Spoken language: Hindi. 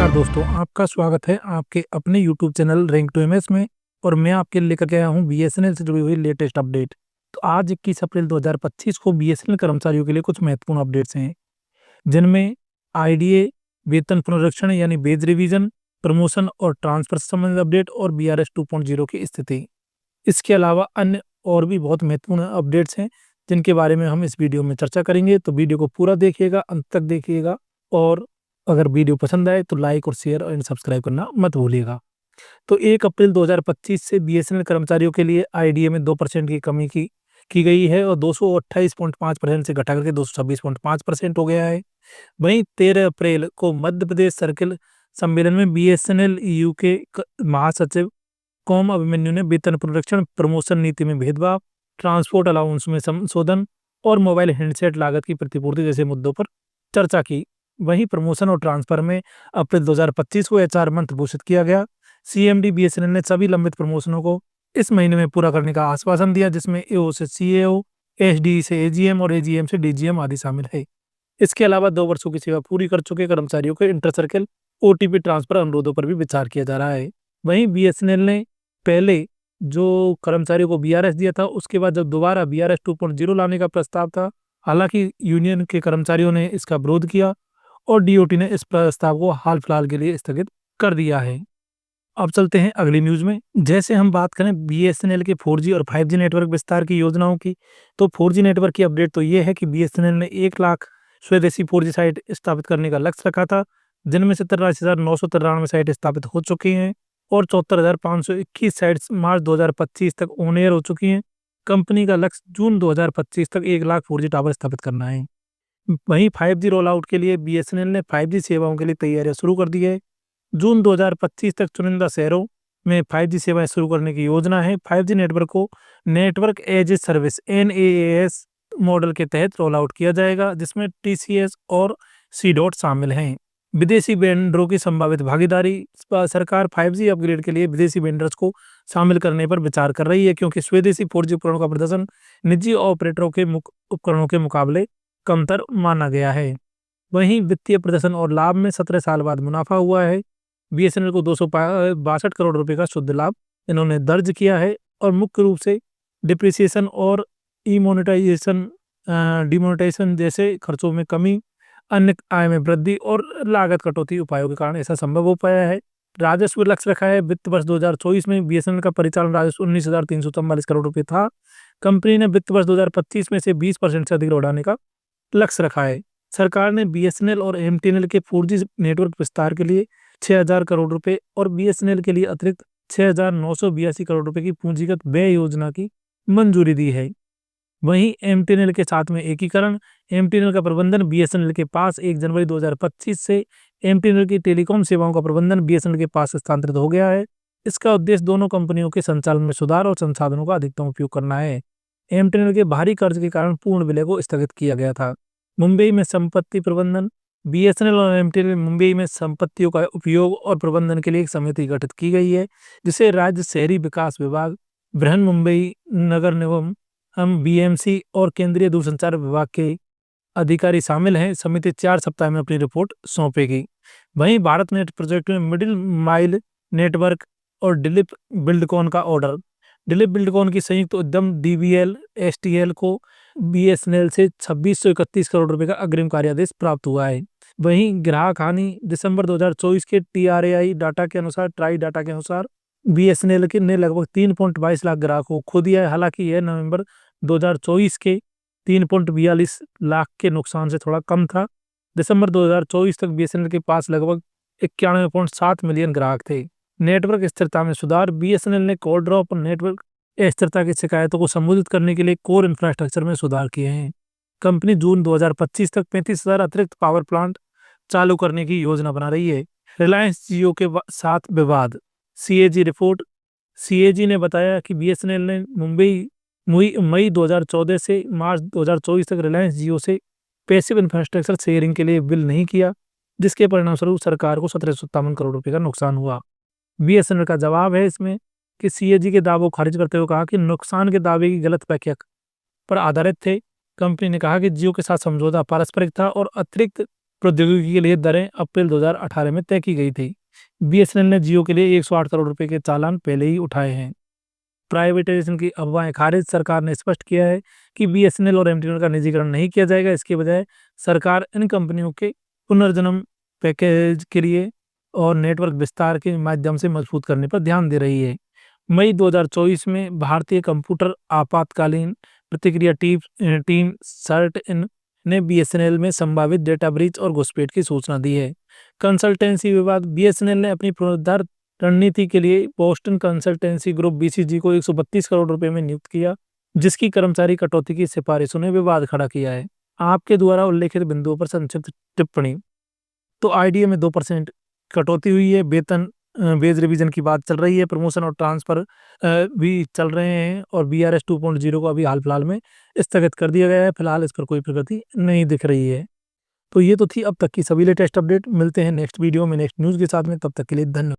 नमस्कार दोस्तों, आपका स्वागत है आपके अपने YouTube channel rank to MS में। और मैं आपके लिए लेकर के आया हूँ बीएसएनएल से जुड़ी हुई लेटेस्ट अपडेट। तो आज 21 अप्रैल 2025 को बीएसएनएल कर्मचारियों के लिए कुछ महत्वपूर्ण अपडेट्स हैं, जिनमें आईडीए, वेतन पुनरीक्षण यानी वेज रिवीजन, प्रमोशन और ट्रांसफर से संबंधित अपडेट और बीआरएस 2.0 की स्थिति। इसके अलावा अन्य और भी बहुत महत्वपूर्ण अपडेट्स हैं, जिनके बारे में हम इस वीडियो में चर्चा करेंगे। तो वीडियो को पूरा देखिएगा, अंत तक देखिएगा, और अगर वीडियो पसंद आए तो लाइक और शेयर और सब्सक्राइब करना मत भूलिएगा। तो 1 अप्रैल 2025 से बीएसएनएल कर्मचारियों के लिए आईडीए में 2% की कमी की गई है और 228.5% से घटा करके 226.5% हो गया है। वहीं 13 अप्रैल को मध्य प्रदेश सर्किल सम्मेलन में बीएसएनएल ईयू के महासचिव कौम अभिमन्यु ने वेतन पुनरीक्षण, प्रमोशन नीति में भेदभाव, ट्रांसपोर्ट अलाउंस में संशोधन और मोबाइल हैंडसेट लागत की प्रतिपूर्ति जैसे मुद्दों पर चर्चा की। वहीं प्रमोशन और ट्रांसफर में अप्रैल 2025 को एचआर मंथ घोषित किया गया। सीएमडी बीएसएनएल ने सभी लंबित प्रमोशनों को इस महीने में पूरा करने का आश्वासन दिया, जिसमें एओ से सीएओ, एसडी से एजीएम और एजीएम से डीजीएम आदि शामिल है। इसके अलावा 2 वर्षों की सेवा पूरी कर चुके कर्मचारियों के इंटर सर्किल ओटीपी ट्रांसफर अनुरोधों पर भी विचार किया जा रहा है। वहीं बीएसएनएल ने पहले जो कर्मचारियों को बीआरएस दिया था, उसके बाद जब दोबारा बीआरएस 2.0 लाने का प्रस्ताव था, हालांकि यूनियन के कर्मचारियों ने इसका विरोध किया और डीओटी ने इस प्रस्ताव को हाल फिलहाल के लिए स्थगित कर दिया है। अब चलते हैं अगली न्यूज में। जैसे हम बात करें बीएसएनएल के 4G और 5G नेटवर्क विस्तार की योजनाओं की, तो 4G नेटवर्क की अपडेट तो ये है कि बीएसएनएल ने 1 लाख स्वदेशी 4G साइट स्थापित करने का लक्ष्य रखा था, जिनमें से 83,993 साइट स्थापित हो चुकी हैं और 74,521 साइट्स मार्च 2025 तक ऑन एयर हो चुकी हैं। कंपनी का लक्ष्य जून 2025 तक 1 लाख 4G टावर स्थापित करना है। वहीं 5G रोल आउट के लिए बीएसएनएल ने 5G सेवाओं के लिए तैयारियां शुरू कर दी है। जून 2025 तक चुनिंदा शहरों में 5G सेवाएं शुरू करने की योजना है। 5G नेटवर्क को network as a service NaaS model के तहत रोल आउट किया जाएगा, जिसमें टीसीएस और सी.डॉट शामिल हैं। विदेशी वेंडरों की संभावित भागीदारी। सरकार 5G अपग्रेड के लिए विदेशी वेंडर्स को शामिल करने पर विचार कर रही है, क्योंकि स्वदेशी 4G उपकरणों का प्रदर्शन निजी ऑपरेटरों के उपकरणो62 के मुकाबले कमतर माना गया है। वहीं वित्तीय प्रदर्शन और लाभ में 17 साल बाद मुनाफा हुआ है। बीएसएनएल को 262 करोड़ रुपए का शुद्ध लाभ इन्होंने दर्ज किया है और मुख्य रूप से डिप्रिसिएशन और डिमोनेटाइजेशन जैसे खर्चों में कमी, अन्य आय में वृद्धि और लागत कटौती उपायों के कारण ऐसा संभव हो पाया है। राजस्व लक्ष्य रखा है। वित्त वर्ष 2024 में बीएसएनएल का परिचालन राजस्व 19,344 करोड़ रुपए था। कंपनी ने वित्त वर्ष 2025 में से 20% से अधिक बढ़ाने का लक्ष्य रखा है। सरकार ने बीएसएनएल और एमटीएनएल के 4G नेटवर्क विस्तार के लिए 6,000 करोड़ रुपए और बीएसएनएल के लिए अतिरिक्त 6,982 करोड़ रुपए की पूंजीगत व्यय योजना की मंजूरी दी है। वहीं एमटीएनएल के साथ में एकीकरण। एमटीएनएल का प्रबंधन बीएसएनएल के पास 1 जनवरी 2025 से एमटीएनएल की टेलीकॉम सेवाओं का प्रबंधन बीएसएनएल के पास स्थानांतरित हो गया है। इसका उद्देश्य दोनों कंपनियों के संचालन में सुधार और संसाधनों का अधिकतम उपयोग करना है। एमटीएनएल के भारी कर्ज के कारण पूर्ण विलय को स्थगित किया गया था। मुंबई में संपत्ति प्रबंधन। बीएसएनएल और एमटीएनएल मुंबई में संपत्तियों का उपयोग और प्रबंधन के लिए एक समिति गठित की गई है, जिसे राज्य शहरी विकास विभाग, बृहन मुंबई नगर निगम बीएमसी और केंद्रीय दूरसंचार विभाग के अधिकारी शामिल हैं। समिति 4 सप्ताह में अपनी रिपोर्ट सौंपेगी। वहीं भारत नेट प्रोजेक्ट में मिडिल माइल नेटवर्क और दिलीप बिल्डकॉन का ऑर्डर। दिलीप बिल्डकॉन की संयुक्त उद्यम डीबीएल एसटीएल को बीएसएनएल से 2631 करोड़ रुपए का अग्रिम कार्यादेश प्राप्त हुआ है। वहीं ग्राहक हानि। दिसंबर 2024 के TRAI डाटा के अनुसार, ट्राई डाटा के अनुसार बीएसएनएल ने लगभग 3.22 लाख ग्राहकों को खो दिया है। हालांकि यह नवंबर 2024 के 3.42 लाख के नुकसान से थोड़ा कम था। दिसंबर 2024 तक बीएसएनएल के पास लगभग 91.7 मिलियन ग्राहक थे। नेटवर्क स्थिरता में सुधार। बीएसएनएल ने कॉल ड्रॉप और नेटवर्क स्थिरता की शिकायतों को संबोधित करने के लिए कोर इंफ्रास्ट्रक्चर में सुधार किए हैं। कंपनी जून 2025 तक 35,000 अतिरिक्त पावर प्लांट चालू करने की योजना बना रही है। रिलायंस जियो के साथ विवाद। CAG report. सीएजी ने बताया कि बीएसएनएल ने मई 2014 से मार्च 2024 तक रिलायंस जियो से पैसिव इंफ्रास्ट्रक्चर शेयरिंग के लिए बिल नहीं किया, जिसके परिणामस्वरूप सरकार को 1757 करोड़ रुपए का नुकसान हुआ। बीएसएनएल का जवाब है इसमें कि सीएजी के दावों को खारिज करते हुए कहा कि नुकसान के दावे की गलत व्याख्या पर आधारित थे। कंपनी ने कहा कि जियो के साथ समझौता पारस्परिक था और अतिरिक्त प्रौद्योगिकी के लिए दरें अप्रैल 2018 में तय की गई थी। बीएसएनएल ने जियो के लिए 108 करोड़ रुपए के चालान पहले ही उठाए हैं। प्राइवेटाइजेशन की अफवाहें खारिज, सरकार ने स्पष्ट किया है कि बीएसएनएल और एमटीएनएल का निजीकरण नहीं किया जाएगा। इसके बजाय सरकार इन कंपनियों के पुनर्जन्म पैकेज के लिए और नेटवर्क विस्तार के माध्यम से मजबूत करने पर ध्यान दे रही है। मई 2024 में भारतीय कंप्यूटर आपातकालीन प्रतिक्रिया टीम सर्ट इन ने बीएसएनएल में संभावित डेटा ब्रीच और घुसपैठ की सूचना दी है। कंसल्टेंसी विवाद, बीएसएनएल ने अपनी पुनरुद्धार रणनीति के लिए बोस्टन कंसल्टेंसी ग्रुप बीसीजी को 132 करोड़ रुपए में नियुक्त किया, जिसकी कर्मचारी कटौती की सिफारिशों ने विवाद खड़ा किया है। आपके द्वारा उल्लेखित बिंदुओं पर संक्षिप्त टिप्पणी। तो आईडीए में 2% कटौती हुई है, वेतन वेज रिवीजन की बात चल रही है, प्रमोशन और ट्रांसफर भी चल रहे हैं और बीआरएस 2.0 को अभी हाल फिलहाल में स्थगित कर दिया गया है। फिलहाल इस पर कोई प्रगति नहीं दिख रही है। तो ये तो थी अब तक की सभी लेटेस्ट अपडेट। मिलते हैं नेक्स्ट वीडियो में नेक्स्ट न्यूज़ के साथ में, तब तक के लिए धन्यवाद।